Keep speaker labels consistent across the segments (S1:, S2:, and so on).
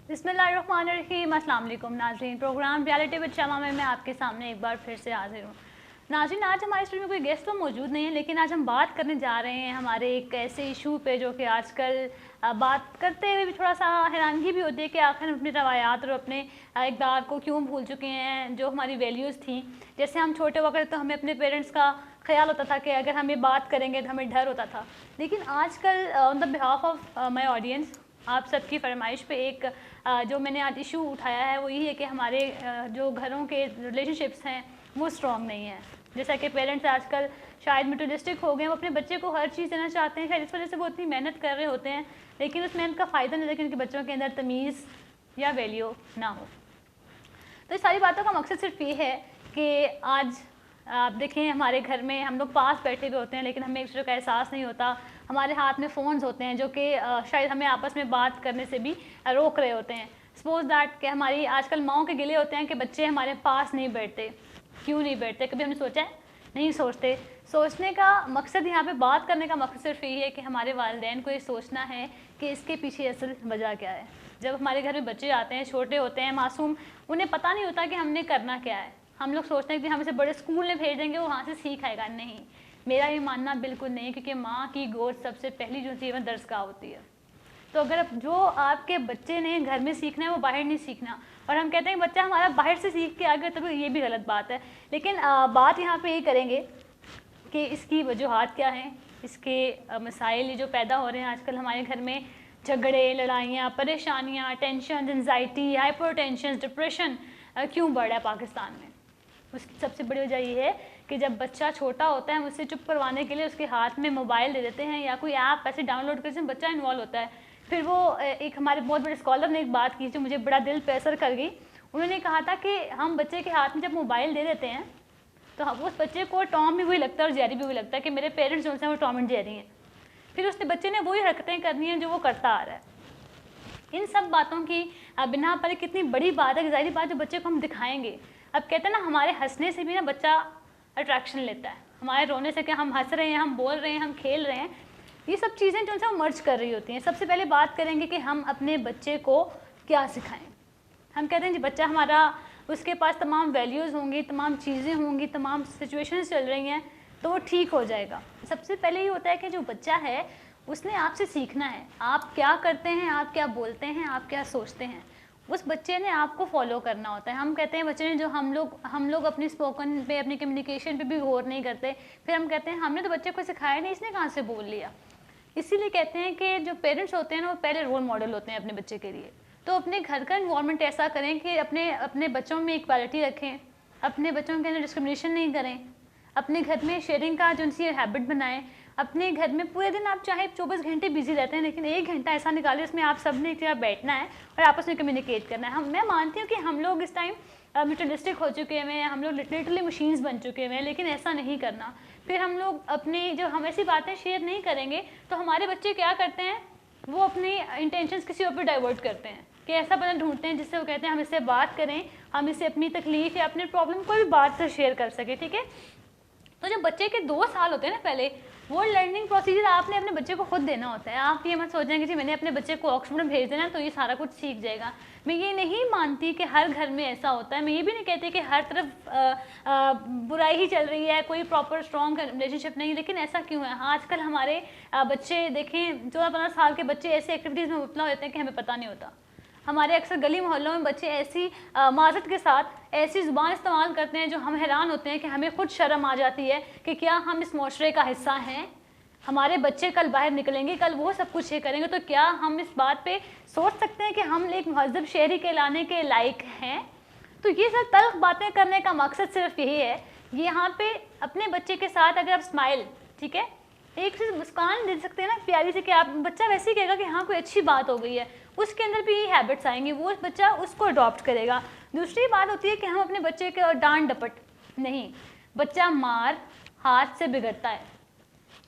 S1: बिस्मिल्लाहिर्रहमानिर्रहीम। अस्सलाम वालेकुम नाज़रीन। प्रोग्राम रियलिटी विद शमा में मैं आपके सामने एक बार फिर से हाजिर हूँ। नाज़रीन, आज हमारे स्टूडियो में कोई गेस्ट तो मौजूद नहीं है, लेकिन आज हम बात करने जा रहे हैं हमारे एक ऐसे इशू पे जो कि आजकल बात करते हुए भी थोड़ा सा हैरानगी भी होती है कि आखिर हम अपनी रवायात और अपने इक़दार को क्यों भूल चुके हैं, जो हमारी वैल्यूज़ थी। जैसे हम छोटे वक्त तो हमें अपने पेरेंट्स का ख्याल होता था कि अगर हम ये बात करेंगे तो हमें डर होता था, लेकिन आजकल on the behalf of my audience, आप सबकी फरमाइश पे एक जो मैंने आज इशू उठाया है वो यही है कि हमारे जो घरों के रिलेशनशिप्स हैं वो स्ट्रॉन्ग नहीं है। जैसा कि पेरेंट्स आजकल शायद मटेरियलिस्टिक हो गए, वो अपने बच्चे को हर चीज़ देना चाहते हैं, शायद इस वजह से वो इतनी मेहनत कर रहे होते हैं, लेकिन उस मेहनत का फ़ायदा नहीं, लेकिन उनके बच्चों के अंदर तमीज़ या वैल्यू ना हो। तो इस सारी बातों का मकसद सिर्फ ये है कि आज आप देखें हमारे घर में हम लोग पास बैठे हुए होते हैं, लेकिन हमें एक दूसरे का एहसास नहीं होता। हमारे हाथ में फ़ोन्स होते हैं जो कि शायद हमें आपस में बात करने से भी रोक रहे होते हैं। सपोज़ दैट कि हमारी आजकल माँओं के गिले होते हैं कि बच्चे हमारे पास नहीं बैठते। क्यों नहीं बैठते? कभी हमने सोचा है? नहीं सोचते। सोचने का मकसद, यहाँ पे बात करने का मकसद सिर्फ यही है कि हमारे वालिदैन को ये सोचना है कि इसके पीछे असल वजह क्या है। जब हमारे घर में बच्चे आते हैं, छोटे होते हैं, मासूम, उन्हें पता नहीं होता कि हमने करना क्या है। हम लोग सोचते हैं कि हम इसे बड़े स्कूल में भेज देंगे, वो वहाँ से सीख आएगा। नहीं, मेरा ये मानना बिल्कुल नहीं, क्योंकि माँ की गोद सबसे पहली जो जीवन दरसगाह होती है। तो अगर जो आपके बच्चे ने घर में सीखना है वो बाहर नहीं सीखना, और हम कहते हैं बच्चा हमारा बाहर से सीख के आ गया, तो ये भी गलत बात है। लेकिन बात यहाँ पे ये करेंगे कि इसकी वजूहात क्या हैं, इसके मसाइल जो पैदा हो रहे हैं आजकल हमारे घर में, झगड़े, लड़ाइयाँ, परेशानियाँ, tension, anxiety, hyper tension, depression क्यों बढ़ रहा है पाकिस्तान में। उसकी सबसे बड़ी वजह ये है कि जब बच्चा छोटा होता है, हम उससे चुप करवाने के लिए उसके हाथ में मोबाइल दे देते हैं या कोई ऐप ऐसे डाउनलोड कर, जिसमें बच्चा इन्वॉल्व होता है। फिर वो एक हमारे बहुत बड़े स्कॉलर ने एक बात की जो मुझे बड़ा दिल पे असर कर गई। उन्होंने कहा था कि हम बच्चे के हाथ में जब मोबाइल दे देते हैं तो उस बच्चे को टॉम भी वही लगता है और जेरी भी वही लगता है कि मेरे पेरेंट्स जो हैं वो टॉम एंड जेरी हैं। फिर उसने बच्चे ने वही हरकतें करनी हैं जो वो करता आ रहा है। इन सब बातों की बिना पर कितनी बड़ी बात है, ज़ाहिर बात जो बच्चे को हम दिखाएंगे। अब कहते हैं ना, हमारे हंसने से भी ना बच्चा अट्रैक्शन लेता है, हमारे रोने से क्या, हम हंस रहे हैं, हम बोल रहे हैं, हम खेल रहे हैं, ये सब चीज़ें जो उनसे वो मर्ज कर रही होती हैं। सबसे पहले बात करेंगे कि हम अपने बच्चे को क्या सिखाएं। हम कहते हैं जी बच्चा हमारा, उसके पास तमाम वैल्यूज़ होंगी, तमाम चीज़ें होंगी, तमाम सिचुएशंस चल रही हैं तो वो ठीक हो जाएगा। सबसे पहले ये होता है कि जो बच्चा है उसने आपसे सीखना है, आप क्या करते हैं, आप क्या बोलते हैं, आप क्या सोचते हैं, उस बच्चे ने आपको फॉलो करना होता है। हम कहते हैं बच्चे ने जो हम लोग अपनी स्पोकन पे, अपनी कम्युनिकेशन पे भी गौर नहीं करते, फिर हम कहते हैं हमने तो बच्चे को सिखाया नहीं, इसने कहाँ से बोल लिया। इसीलिए कहते हैं कि जो पेरेंट्स होते हैं ना वो पहले रोल मॉडल होते हैं अपने बच्चे के लिए। तो अपने घर का इन्वायरमेंट ऐसा करें कि अपने बच्चों में इक्वालिटी रखें, अपने बच्चों के अंदर डिस्क्रिमिनेशन नहीं करें, अपने घर में शेयरिंग का जो उनकी हैबिट बनाएं। अपने घर में पूरे दिन आप चाहे 24 घंटे बिजी रहते हैं, लेकिन 1 घंटा ऐसा निकालें उसमें आप सब ने एक जगह बैठना है और आपस में कम्युनिकेट करना है। मैं मानती हूँ कि हम लोग इस टाइम मटेरियलिस्टिक हो चुके हैं, हम लोग लिटरली मशीन्स बन चुके हैं, लेकिन ऐसा नहीं करना। फिर हम लोग अपनी जो हम ऐसी बातें शेयर नहीं करेंगे तो हमारे बच्चे क्या करते हैं, वो अपनी इंटेंशंस किसी और पर डाइवर्ट करते हैं कि ऐसा बंदा ढूंढते हैं जिससे वो कहते हैं हम इससे बात करें, हम इससे अपनी तकलीफ़ या अपने प्रॉब्लम कोई भी बात से शेयर कर सके। ठीक है, तो जब बच्चे के 2 साल होते हैं ना, पहले वो लर्निंग प्रोसीजर आपने अपने बच्चे को खुद देना होता है। आप ये मत सोचें कि जी मैंने अपने बच्चे को ऑक्सफोर्ड में भेज देना तो ये सारा कुछ सीख जाएगा। मैं ये नहीं मानती कि हर घर में ऐसा होता है, मैं ये भी नहीं कहती कि हर तरफ बुराई ही चल रही है, कोई प्रॉपर स्ट्रॉन्ग रिलेशनशिप नहीं, लेकिन ऐसा क्यों है। आजकल हमारे बच्चे देखें, 14-15 साल के बच्चे ऐसे एक्टिविटीज़ में मुबतला होते हैं कि हमें पता नहीं होता। हमारे अक्सर गली मोहल्लों में बच्चे ऐसी माजत के साथ ऐसी ज़ुबान इस्तेमाल करते हैं जो हम हैरान होते हैं कि हमें खुद शर्म आ जाती है कि क्या हम इस माशरे का हिस्सा हैं। हमारे बच्चे कल बाहर निकलेंगे, कल वो सब कुछ ये करेंगे, तो क्या हम इस बात पे सोच सकते हैं कि हम एक महज़ब शहरी कहलाने के लायक हैं। तो ये सब तल्ख बातें करने का मकसद सिर्फ यही है, यहाँ पे अपने बच्चे के साथ अगर आप स्माइल, ठीक है, एक से मुस्कान दे सकते हैं ना प्यारी से, कि आप बच्चा वैसे ही कहेगा कि हाँ कोई अच्छी बात हो गई है, उसके अंदर भी ये हैबिट्स आएंगी, वो बच्चा उसको अडॉप्ट करेगा। दूसरी बात होती है कि हम अपने बच्चे के डांट डपट नहीं, बच्चा मार हाथ से बिगड़ता है।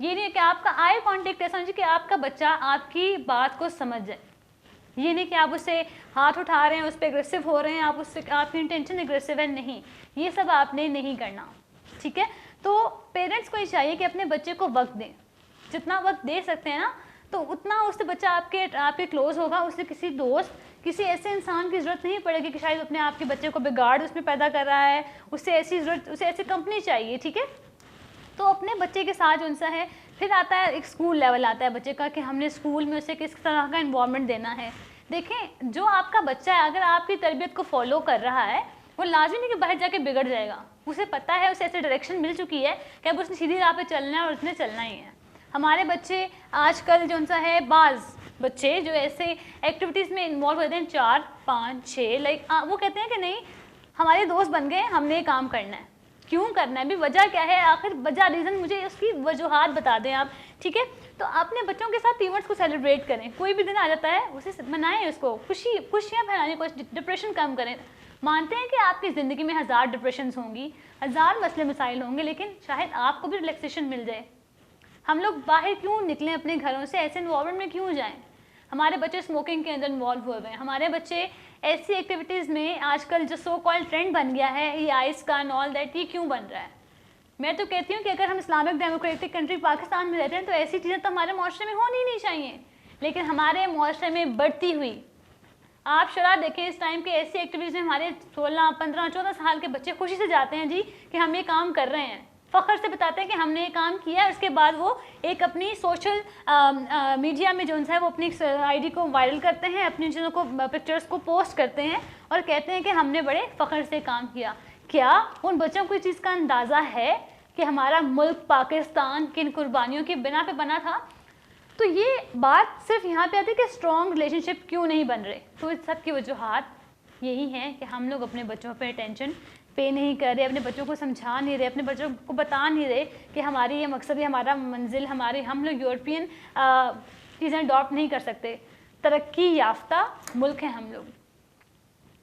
S1: ये नहीं है कि आपका आई कॉन्टेक्ट ऐसा होना चाहिए कि आपका बच्चा आपकी बात को समझ जाए। ये नहीं कि आप उससे हाथ उठा रहे हैं, उस पर एग्रेसिव हो रहे हैं, आप उससे, आपकी इंटेंशन एग्रेसिव है, नहीं, ये सब आपने नहीं करना। ठीक है, तो पेरेंट्स को ये चाहिए कि अपने बच्चे को वक्त दें, जितना वक्त दे सकते हैं ना, تو اتنا اس سے بچہ آپ کے کلوز ہوگا. اسے کسی دوست, کسی ایسے انسان کی ضرورت نہیں پڑے گی کہ شاید اپنے آپ کے بچے کو بگاڑ اس میں پیدا کر رہا ہے, اسے ایسی کمپنی چاہیے. ٹھیک ہے, تو اپنے بچے کے ساتھ جو سا ہے. پھر آتا ہے ایک اسکول لیول آتا ہے بچے کا کہ ہم نے اسکول میں اسے کس طرح کا انوائرمنٹ دینا ہے. دیکھیں, جو آپ کا بچہ ہے اگر آپ کی تربیت کو فالو کر رہا ہے, وہ لازمی نہیں کہ باہر جا کے بگڑ جائے گا. اسے پتہ ہے, اسے ایسے ڈائریکشن مل چکی ہے کہ اب اس نے سیدھی راہ پہ چلنا ہے اور اس نے چلنا ہی ہے. ہمارے بچے آج کل جو سا ہے, بعض بچے جو ایسے ایکٹیویٹیز میں انوالو ہوتے ہیں 4 5 6, لائک وہ کہتے ہیں کہ نہیں ہمارے دوست بن گئے, ہم نے یہ کام کرنا ہے. کیوں کرنا ہے بھی, وجہ کیا ہے آخر, وجہ ریزن مجھے اس کی وجوہات بتا دیں آپ. ٹھیک ہے, تو اپنے بچوں کے ساتھ ایونٹس کو سیلیبریٹ کریں. کوئی بھی دن آ جاتا ہے اسے منائیں, اس کو خوشیاں پھیلانے کو, ڈپریشن کم کریں. مانتے ہیں کہ آپ کی زندگی میں 1000 ڈپریشنز ہوں گی, 1000 مسئلے مسائل ہوں گے, لیکن شاید آپ کو بھی ریلیکسیشن مل جائے. ہم لوگ باہر کیوں نکلیں اپنے گھروں سے, ایسے انوائرمنٹ میں کیوں جائیں. ہمارے بچے اسموکنگ کے اندر انوالو ہوئے ہوئے ہیں. ہمارے بچے ایسی ایکٹیویٹیز میں, آج کل جو سو کالڈ ٹرینڈ بن گیا ہے یہ آئس کا اینڈ آل دیٹ, یہ کیوں بن رہا ہے. میں تو کہتی ہوں کہ اگر ہم اسلامک ڈیموکریٹک کنٹری پاکستان میں رہتے ہیں تو ایسی چیزیں تو ہمارے معاشرے میں ہونی نہیں چاہیے, لیکن ہمارے معاشرے میں بڑھتی ہوئی. آپ شرح دیکھیں اس ٹائم کے ایسی ایکٹیویٹیز میں ہمارے 16 15 14 سال کے بچے خوشی سے جاتے ہیں جی کہ ہم یہ کام کر رہے ہیں, فخر سے بتاتے ہیں کہ ہم نے یہ کام کیا ہے. اس کے بعد وہ ایک اپنی سوشل میڈیا میں جو ہے وہ اپنی آئی ڈی کو وائرل کرتے ہیں, اپنی چیزوں کو, پکچرز کو پوسٹ کرتے ہیں اور کہتے ہیں کہ ہم نے بڑے فخر سے کام کیا. کیا ان بچوں کو اس چیز کا اندازہ ہے کہ ہمارا ملک پاکستان کن قربانیوں کی بنا پہ بنا تھا. تو یہ بات صرف یہاں پہ آتی ہے کہ اسٹرانگ ریلیشن شپ کیوں نہیں بن رہے. تو اس سب کی وجوہات یہی ہیں کہ ہم لوگ اپنے بچوں پہ اٹینشن پے نہیں کر رہے, اپنے بچوں کو سمجھا نہیں رہے, اپنے بچوں کو بتا نہیں رہے کہ ہماری یہ مقصد ہے, ہمارا منزل, ہم لوگ یورپین چیزیں اڈاپٹ نہیں کر سکتے. ترقی یافتہ ملک ہیں ہم لوگ,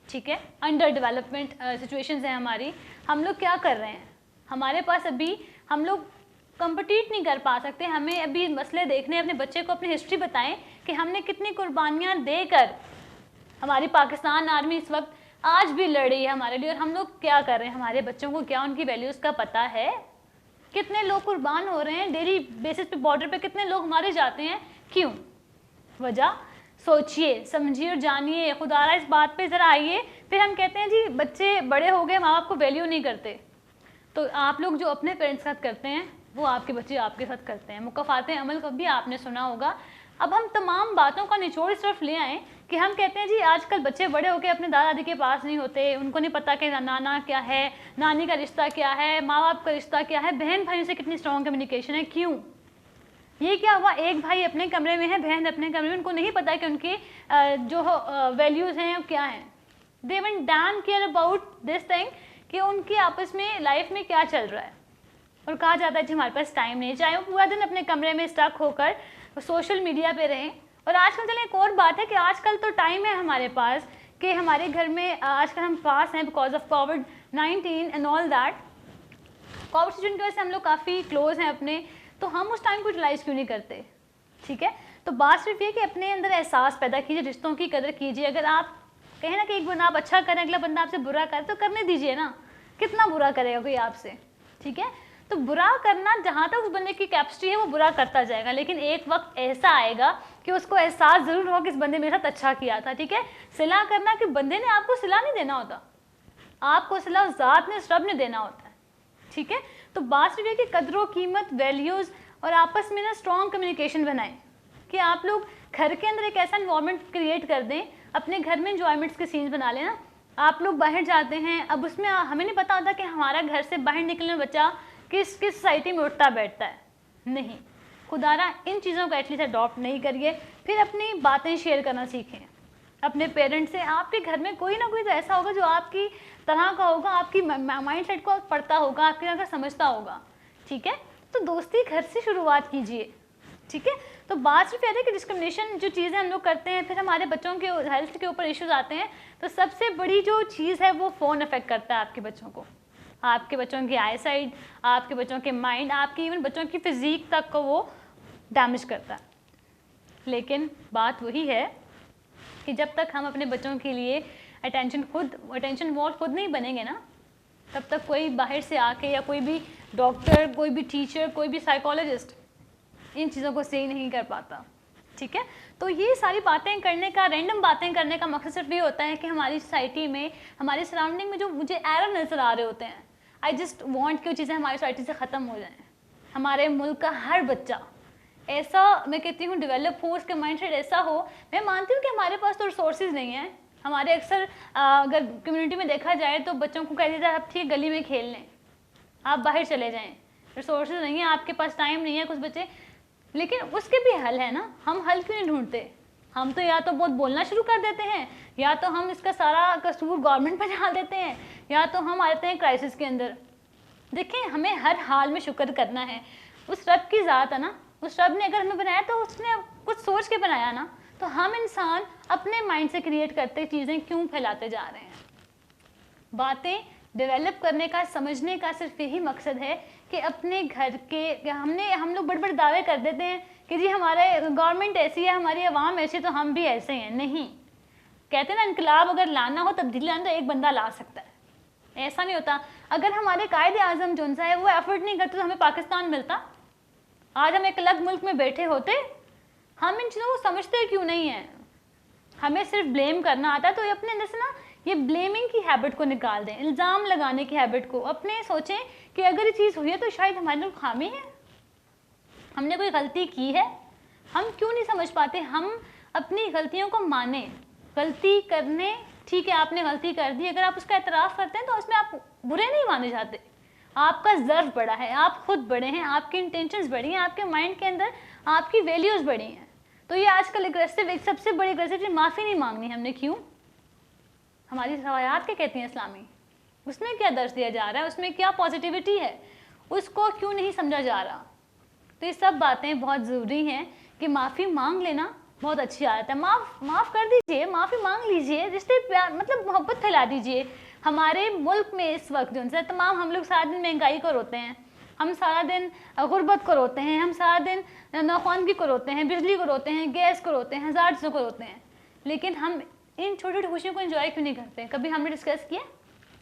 S1: ٹھیک ہے, انڈر ڈیولپمنٹ سچویشنز ہیں ہماری. ہم لوگ کیا کر رہے ہیں, ہمارے پاس ابھی ہم لوگ کمپٹیٹ نہیں کر پا سکتے. ہمیں ابھی مسئلے دیکھنے, اپنے بچے کو اپنی ہسٹری بتائیں کہ ہم نے کتنی قربانیاں دے کر, ہماری پاکستان آرمی اس وقت آج بھی لڑ رہی ہے ہمارے لیے, اور ہم لوگ کیا کر رہے ہیں. ہمارے بچوں کو کیا ان کی ویلیوز کا پتہ ہے؟ کتنے لوگ قربان ہو رہے ہیں ڈیلی بیسس پہ, بارڈر پہ کتنے لوگ مارے جاتے ہیں, کیوں؟ وجہ سوچئے, سمجھیے اور جانیے. خدا را اس بات پہ ذرا آئیے. پھر ہم کہتے ہیں جی بچے بڑے ہو گئے, ماں باپ کو ویلیو نہیں کرتے. تو آپ لوگ جو اپنے پیرنٹس کے ساتھ کرتے ہیں وہ آپ کے بچے آپ کے ساتھ کرتے ہیں. مکافات عمل کا بھی آپ نے سنا ہوگا. اب ہم تمام باتوں کا نچوڑ اس طرف لے آئیں کہ ہم کہتے ہیں جی آج کل بچے بڑے ہو کے اپنے دادا دادی کے پاس نہیں ہوتے, ان کو نہیں پتہ کہ نانا کیا ہے, نانی کا رشتہ کیا ہے, ماں باپ کا رشتہ کیا ہے, بہن بھائیوں سے کتنی اسٹرانگ کمیونیکیشن ہے. کیوں؟ یہ کیا ہوا, ایک بھائی اپنے کمرے میں ہے, بہن اپنے کمرے میں, ان کو نہیں پتا کہ ان کی جو ویلیوز ہیں کیا ہیں. They one don't care about this thing کہ ان کی آپس میں لائف میں کیا چل رہا ہے. اور کہا جاتا ہے جی ہمارے پاس ٹائم نہیں, چاہے وہ پورا دن اپنے کمرے میں اسٹک ہو کر سوشل میڈیا پہ رہیں. اور آج کل چلیں ایک اور بات ہے کہ آج کل تو ٹائم ہے ہمارے پاس کہ ہمارے گھر میں آج کل ہم پاس ہیں because of COVID-19 and all that. Covid situation کی وجہ سے ہم لوگ کافی کلوز ہیں اپنے, تو ہم اس ٹائم کو یوٹیلائز کیوں نہیں کرتے. ٹھیک ہے, تو بات صرف یہ کہ اپنے اندر احساس پیدا کیجیے, رشتوں کی قدر کیجیے. اگر آپ کہیں نا کہ ایک بندہ آپ اچھا کریں, اگلا بندہ آپ سے برا کرے تو کرنے دیجیے نا, کتنا برا کرے گا کوئی آپ سے. ٹھیک ہے, تو برا کرنا جہاں تک اس بندے کی کیپسٹی ہے وہ برا کرتا جائے گا, لیکن ایک وقت ایسا آئے گا کہ اس کو احساس ضرور ہوگا کہ اس بندے میرے ساتھ اچھا کیا تھا. ٹھیک ہے, صلح کرنا کہ بندے نے آپ کو صلح نہیں دینا ہوتا, آپ کو صلح ذات نے, رب نے دینا ہوتا ہے. ٹھیک ہے, تو بات صرف یہ کہ قدر و قیمت, ویلیوز اور آپس میں نا اسٹرانگ کمیونیکیشن بنائیں کہ آپ لوگ گھر کے اندر ایک ایسا انوائرمنٹ کریٹ کر دیں, اپنے گھر میں انجوائمنٹس کے سینس بنا لیں نا. آپ لوگ باہر جاتے ہیں, اب اس میں ہمیں نہیں پتا ہوتا کہ ہمارا گھر سے باہر نکلنے بچہ کس سوسائٹی میں اٹھتا بیٹھتا ہے. نہیں, خدا را ان چیزوں کو ایٹ لیسٹ اڈاپٹ نہیں کریے. پھر اپنی باتیں شیئر کرنا سیکھیں اپنے پیرنٹس سے. آپ کے گھر میں کوئی نہ کوئی تو ایسا ہوگا جو آپ کی طرح کا ہوگا, آپ کی مائنڈ سیٹ کو پڑھتا ہوگا, آپ کی طرح کا سمجھتا ہوگا. ٹھیک ہے, تو دوستی گھر سے شروعات کیجیے. ٹھیک ہے, تو بات صرف یہ ہے کہ ڈسکرمنیشن جو چیزیں ہم لوگ کرتے ہیں, پھر ہمارے بچوں کے ہیلتھ کے اوپر ایشوز آتے ہیں, تو سب سے بڑی جو چیز ہے وہ فون افیکٹ کرتا ہے آپ کے بچوں کو, آپ کے بچوں کی آئی سائٹ, آپ کے بچوں کے مائنڈ, آپ کی ایون بچوں کی فزیک تک کو وہ ڈیمیج کرتا ہے. لیکن بات وہی ہے کہ جب تک ہم اپنے بچوں کے لیے اٹینشن وال خود نہیں بنیں گے نا, تب تک کوئی باہر سے آ کے یا کوئی بھی ڈاکٹر, کوئی بھی ٹیچر, کوئی بھی سائیکالوجسٹ ان چیزوں کو صحیح نہیں کر پاتا. ठीक है। तो ये सारी बातें करने का, रैंडम बातें करने का मकसद सिर्फ ये होता है कि हमारी सोसाइटी में, हमारी सराउंडिंग में जो मुझे एरर नज़र आ रहे होते हैं, आई जस्ट वांट कि वो चीज़ें हमारी सोसाइटी से ख़त्म हो जाएं। हमारे मुल्क का हर बच्चा ऐसा, मैं कहती हूँ, डेवलप हो, उसका माइंडसेट ऐसा हो। मैं मानती हूँ कि हमारे पास तो रिसोर्सेज नहीं है। हमारे अक्सर अगर कम्युनिटी में देखा जाए तो बच्चों को कह दिया जाए आप ठीक गली में खेल लें, आप बाहर चले जाएं, रिसोर्सेज नहीं है, आपके पास टाइम नहीं है कुछ बच्चे। लेकिन उसके भी हल है ना, हम हल क्यों नहीं ढूंढते? हम तो या तो बहुत बोलना शुरू कर देते हैं, या तो हम इसका सारा कसूर गवर्नमेंट पर डाल देते हैं, या तो हम आते हैं क्राइसिस के अंदर। देखिए, हमें हर हाल में शुक्र करना है। उस रब की ज़ात है ना, उस रब ने अगर हमें बनाया तो उसने कुछ सोच के बनाया ना। तो हम इंसान अपने माइंड से क्रिएट करते चीज़ें क्यों फैलाते जा रहे हैं? बातें डेवलप करने का, समझने का सिर्फ यही मकसद है कि अपने घर के, हम लोग बड़े बड़े दावे कर देते हैं कि जी हमारे गवर्नमेंट ऐसी है, हमारी आवाम ऐसी, तो हम भी ऐसे हैं। नहीं, कहते हैं ना, इनकलाब अगर लाना हो, तब्दीली लाना, तो एक बंदा ला सकता है, ऐसा नहीं होता। अगर हमारे कायदे आज़म जो है वो एफर्ट नहीं करते तो हमें पाकिस्तान मिलता? आज हम एक अलग मुल्क में बैठे होते? हम इन चीज़ों को समझते क्यों नहीं है? हमें सिर्फ ब्लेम करना आता है। तो ये अपने अंदर से ना ये ब्लेमिंग की हैबिट को निकाल दें, इल्ज़ाम लगाने की हैबिट को। अपने सोचें कि अगर ये चीज़ हुई है तो शायद हमारे लोग खामी है, हमने कोई गलती की है। हम क्यों नहीं समझ पाते? हम अपनी गलतियों को माने, गलती करने, ठीक है आपने गलती कर दी, अगर आप उसका एतराफ़ करते हैं तो उसमें आप बुरे नहीं माने जाते। आपका ज़र्व बड़ा है, आप खुद बड़े हैं, आपकी इंटेंशंस बड़ी हैं, आपके माइंड के अंदर आपकी वैल्यूज़ बड़ी हैं। तो ये आजकल एग्रेसिव, एक सबसे बड़ी एग्रेसिव, माफ़ी नहीं मांगनी हमने। क्यों? हमारी रवायात क्या कहती हैं इस्लामी? उसमें क्या दर्ज दिया जा रहा है, उसमें क्या पॉजिटिविटी है, उसको क्यों नहीं समझा जा रहा? तो ये सब बातें बहुत ज़रूरी हैं कि माफ़ी मांग लेना बहुत अच्छी आदत है। माफ़ कर दीजिए, माफ़ी मांग लीजिए, रिश्ते प्यार, मतलब मोहब्बत फैला दीजिए। हमारे मुल्क में इस वक्त जो है तमाम, हम लोग सारा दिन महंगाई को रोते हैं, हम सारा दिन गुर्बत को रोते हैं, हम सारा दिन नौखवानगी को रोते हैं, बिजली को रोते हैं, गैस को रोते हैं, हज़ार चीज़ों को रोते हैं। लेकिन हम इन छोटी छोटी खुशियों को एंजॉय क्यों नहीं करते? कभी हमने डिस्कस किया?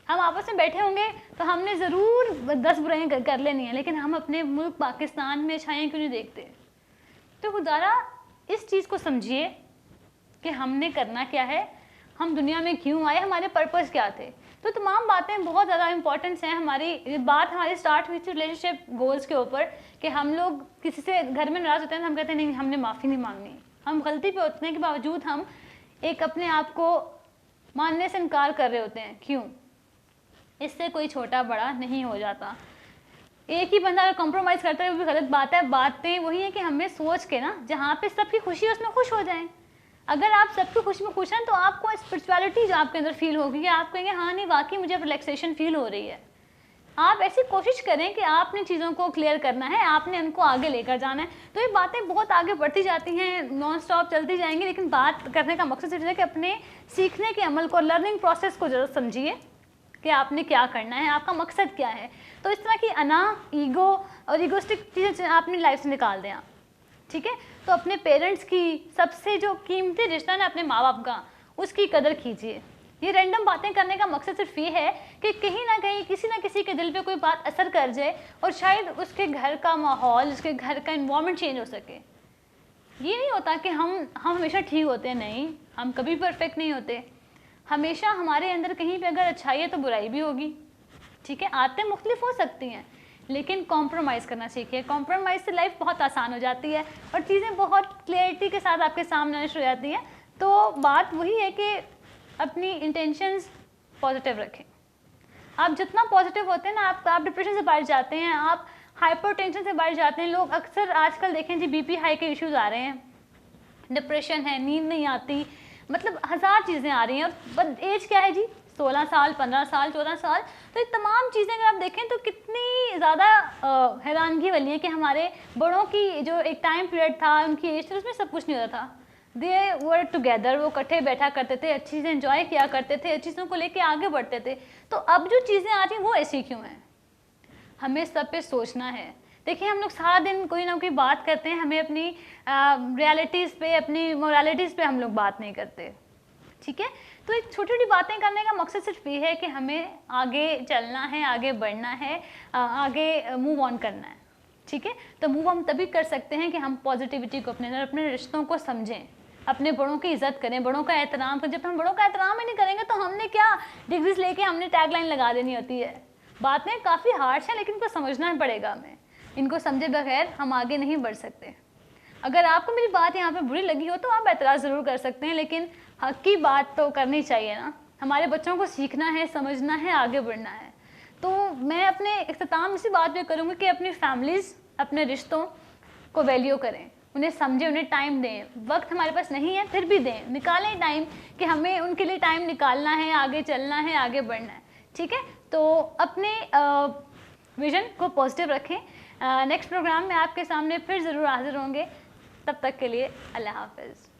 S1: हम आपस में बैठे होंगे तो हमने ज़रूर 10 बुराइयाँ कर लेनी है, लेकिन हम अपने मुल्क पाकिस्तान में अच्छाइयाँ क्यों नहीं देखते? तो खुदारा इस चीज़ को समझिए कि हमने करना क्या है, हम दुनिया में क्यों आए, हमारे पर्पस क्या थे। तो तमाम बातें बहुत ज़्यादा इंपॉर्टेंस हैं। हमारी बात हमारी स्टार्ट हुई थी रिलेशनशिप गोल्स के ऊपर कि हम लोग किसी से घर में नाराज़ होते हैं तो हम कहते हैं नहीं, हमने माफ़ी नहीं मांगनी। हम गलती पे होने के बावजूद हम एक अपने आप को मानने से इनकार कर रहे होते हैं। क्यों? इससे कोई छोटा बड़ा नहीं हो जाता। एक ही बंदा अगर कॉम्प्रोमाइज़ करता है वो भी गलत बात है। बातें वही है कि हमें सोच के ना, जहाँ पे सबकी खुशी है उसमें खुश हो जाएं। अगर आप सबकी खुशी में खुश हैं तो आपको स्पिरिचुअलिटी जो आपके अंदर फील होगी, आप कहेंगे हाँ नहीं वाकई मुझे रिलैक्सेशन फील हो रही है। आप ऐसी कोशिश करें कि आपने चीज़ों को क्लियर करना है, आपने उनको आगे लेकर जाना है। तो ये बातें बहुत आगे बढ़ती जाती हैं, नॉन स्टॉप चलती जाएंगी, लेकिन बात करने का मकसद सिर्फ है कि अपने सीखने के अमल को, लर्निंग प्रोसेस को जरूर समझिए कि आपने क्या करना है, आपका मकसद क्या है। तो इस तरह की अना, ईगो और ईगोस्टिक चीज़ें आपने लाइफ से निकाल दें आप, ठीक है। तो अपने पेरेंट्स की सबसे जो कीमती रिश्ता है अपने माँ बाप का, उसकी कदर कीजिए। ये रैंडम बातें करने का मकसद सिर्फ ये है कि कहीं ना कहीं किसी ना किसी के दिल पे कोई बात असर कर जाए और शायद उसके घर का माहौल, उसके घर का इन्वायरमेंट चेंज हो सके। ये नहीं होता कि हम हमेशा ठीक होते हैं, नहीं, हम कभी परफेक्ट नहीं होते। हमेशा हमारे अंदर कहीं पे अगर अच्छाई है तो बुराई भी होगी, ठीक है। आदतें मुख्तलिफ हो सकती हैं, लेकिन कॉम्प्रोमाइज़ करना सीखिए। कॉम्प्रोमाइज़ से लाइफ बहुत आसान हो जाती है और चीज़ें बहुत क्लियरिटी के साथ आपके सामने शुरू हो जाती हैं। तो बात वही है कि अपनी इंटेंशंस पॉजिटिव रखें। आप जितना पॉजिटिव होते हैं ना, आप डिप्रेशन से बाहर जाते हैं, आप हाइपर टेंशन से बाहर जाते हैं। लोग अक्सर आजकल देखें जी बीपी हाई के इश्यूज़ आ रहे हैं, डिप्रेशन है, नींद नहीं आती, मतलब हज़ार चीज़ें आ रही हैं। और एज क्या है जी, 16 साल, 15 साल, 14 साल। तो ये तमाम चीज़ें अगर आप देखें तो कितनी ज़्यादा हैरानगी वाली है कि हमारे बड़ों की जो एक टाइम पीरियड था, उनकी एज थी, उसमें सब कुछ नहीं होता था। दे वर टुगेदर, वो इकट्ठे बैठा करते थे, अच्छी चीज़ें एंजॉय किया करते थे, अच्छी चीज़ों को लेके आगे बढ़ते थे। तो अब जो चीज़ें आ रही हैं वो ऐसी क्यों हैं? हमें सब पे सोचना है। देखिए, हम लोग सारा दिन कोई ना कोई बात करते हैं, हमें अपनी रियलिटीज़ पे, अपनी मोरालिटीज़ पे हम लोग बात नहीं करते, ठीक है। तो एक छोटी छोटी बातें करने का मकसद सिर्फ ये है कि हमें आगे चलना है, आगे बढ़ना है, आगे मूव ऑन करना है, ठीक है। तो मूव हम तभी कर सकते हैं कि हम पॉजिटिविटी को अपने अंदर, अपने रिश्तों को समझें, अपने बड़ों की इज्जत करें, बड़ों का एहतराम करें। जब हम बड़ों का एहतराम ही नहीं करेंगे तो हमने क्या डिग्रीज लेके हमने टैगलाइन लगा देनी होती है। बातें काफ़ी हार्श हैं लेकिन इनको समझना पड़ेगा हमें, इनको समझे बगैर हम आगे नहीं बढ़ सकते। अगर आपको मेरी बात यहाँ पे बुरी लगी हो तो आप एतराज़ ज़रूर कर सकते हैं, लेकिन हक की बात तो करनी चाहिए ना। हमारे बच्चों को सीखना है, समझना है, आगे बढ़ना है। तो मैं अपने इख्तिताम इसी बात पे करूँगी कि अपनी फैमिलीज़, अपने रिश्तों को वैल्यू करें, उन्हें समझें, उन्हें टाइम दें। वक्त हमारे पास नहीं है फिर भी दें, निकालें टाइम कि हमें उनके लिए टाइम निकालना है, आगे चलना है, आगे बढ़ना है, ठीक है। तो अपने विज़न को पॉजिटिव रखें। नेक्स्ट प्रोग्राम में आपके सामने फिर ज़रूर हाजिर होंगे, तब तक के लिए अल्लाह हाफ़िज़।